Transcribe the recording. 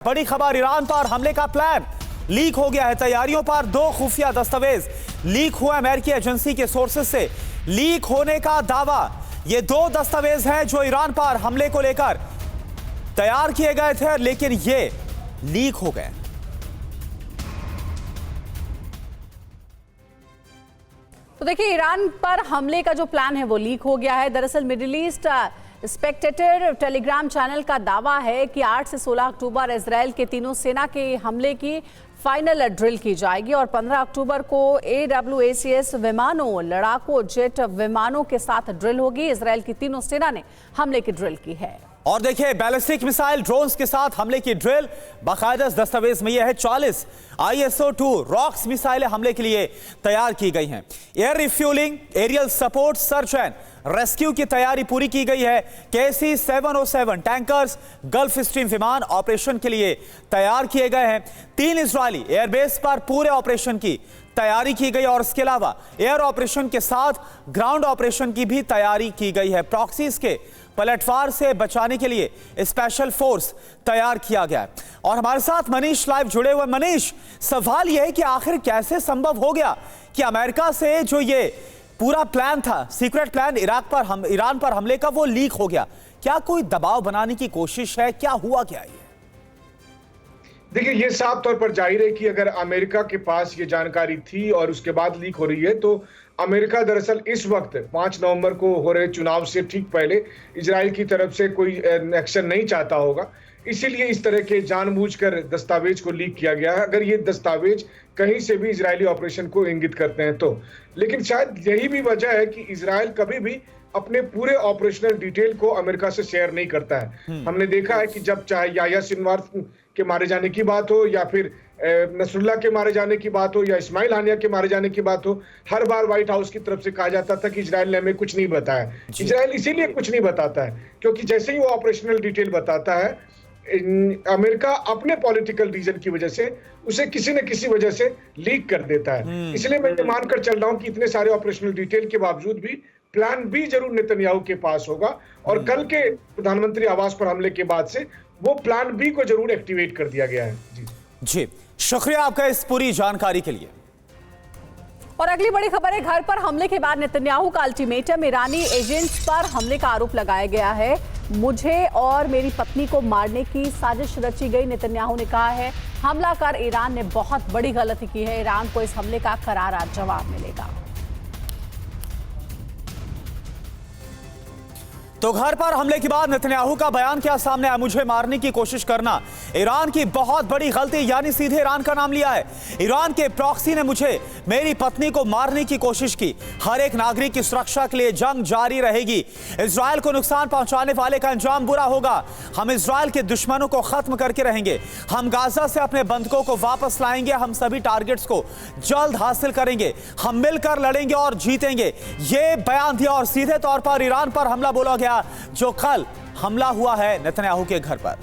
बड़ी खबर, ईरान पर हमले का प्लान लीक हो गया है। तैयारियों पर दो खुफिया दस्तावेज लीक हुए अमेरिकी एजेंसी के सोर्सेज से लीक होने का दावा। ये दो दस्तावेज हैं जो ईरान पर हमले को लेकर तैयार किए गए थे, लेकिन ये लीक हो गए। तो देखिए, ईरान पर हमले का जो प्लान है वो लीक हो गया है। दरअसल middle east Spectator Telegram channel का दावा है कि 8 से 16 अक्टूबर इजरायल के तीनों सेना के हमले की फाइनल ड्रिल की जाएगी और 15 अक्टूबर को AWACS विमानों, लड़ाकू जेट विमानों के साथ ड्रिल होगी। इजरायल की तीनों सेना ने हमले की ड्रिल की है। और देखिए, बैलिस्टिक मिसाइल ड्रोन्स के साथ हमले की ड्रिल बाकायदा दस्तावेज में यह है। 40 ISO-2 रॉक्स मिसाइलें हमले के लिए तैयार की गई हैं। Air refuelling, aerial support, search and rescue की तैयारी पूरी की गई है। KC-707 टैंकर्स गल्फ स्ट्रीम विमान ऑपरेशन के लिए तैयार किए गए हैं। 3 इजरायली एयरबेस पर पूरे ऑपरेशन की तैयारी की गई और इसके अलावा एयर ऑपरेशन के साथ ग्राउंड ऑपरेशन की भी तैयारी की गई है। प्रॉक्सीज के पलटवार से बचाने के लिए स्पेशल फोर्स तैयार किया गया है। और हमारे साथ मनीष लाइव जुड़े हुए। मनीष, सवाल यह है कि आखिर कैसे संभव हो गया कि अमेरिका से जो ये पूरा प्लान था, सीक्रेट प्लान ईरान पर हमले का, वो लीक हो गया? क्या कोई दबाव बनाने की कोशिश है? क्या हुआ क्या ये? देखिए, ये साफ तौर पर जाहिर है कि अगर अमेरिका के पास ये जानकारी थी और उसके बाद लीक हो रही है, तो अमेरिका दरअसल इस वक्त 5 नवंबर को हो रहे चुनाव से ठीक पहले इजराइल की तरफ से कोई एक्शन नहीं चाहता होगा। इसीलिए इस तरह के जानबूझकर दस्तावेज को लीक किया गया है, अगर ये दस्तावेज कहीं से भी इजरायली ऑपरेशन को इंगित करते हैं तो। लेकिन शायद यही भी वजह है कि इजराइल कभी भी अपने पूरे ऑपरेशनल डिटेल को अमेरिका से शेयर नहीं करता है। हमने देखा है कि जब चाहे याह्या सिनवार के मारे जाने की बात हो, या फिर नसरुल्लाह के मारे जाने की बात हो, या इस्माइल हानिया के मारे जाने की बात हो, हर बार व्हाइट हाउस की तरफ से कहा जाता था कि इजराइल ने हमें कुछ नहीं बताया। इजराइल इसीलिए कुछ नहीं बताता है क्योंकि जैसे ही वो ऑपरेशनल डिटेल बताता है, अमेरिका अपने पॉलिटिकल रीजन की वजह से उसे किसी न किसी वजह से लीक कर देता है। इसलिए मैं ये मानकर चल रहा हूं कि इतने सारे ऑपरेशनल डिटेल के बावजूद भी प्लान बी जरूर नेतन्याहू के पास होगा और कल के प्रधानमंत्री आवास पर हमले के बाद से वो प्लान बी को जरूर एक्टिवेट कर दिया गया है। जी, शुक्रिया आपका इस पूरी जानकारी के लिए। और अगली बड़ी खबर है, घर पर हमले के बाद नेतन्याहू का अल्टीमेटम। ईरानी एजेंट्स पर हमले का आरोप लगाया गया है। मुझे और मेरी पत्नी को मारने की साजिश रची गई, नेतन्याहू ने कहा है। हमला कर ईरान ने बहुत बड़ी गलती की है। ईरान को इस हमले का करारा जवाब मिलेगा। तो घर पर हमले के बाद नेतन्याहू का बयान क्या सामने आया? मुझे मारने की कोशिश करना ईरान की बहुत बड़ी गलती, यानी सीधे ईरान का नाम लिया है। ईरान के प्रॉक्सी ने मुझे, मेरी पत्नी को मारने की कोशिश की। हर एक नागरिक की सुरक्षा के लिए जंग जारी रहेगी। इजरायल को नुकसान पहुंचाने वाले का अंजाम बुरा होगा। हम इजरायल के दुश्मनों को खत्म करके रहेंगे। हम गाजा से अपने बंधकों को वापस लाएंगे। हम सभी टारगेट्स को जल्द हासिल करेंगे। हम मिलकर लड़ेंगे और जीतेंगे, ये बयान दिया और सीधे तौर पर ईरान पर हमला बोला गया, जो कल हमला हुआ है नेतन्याहू के घर पर।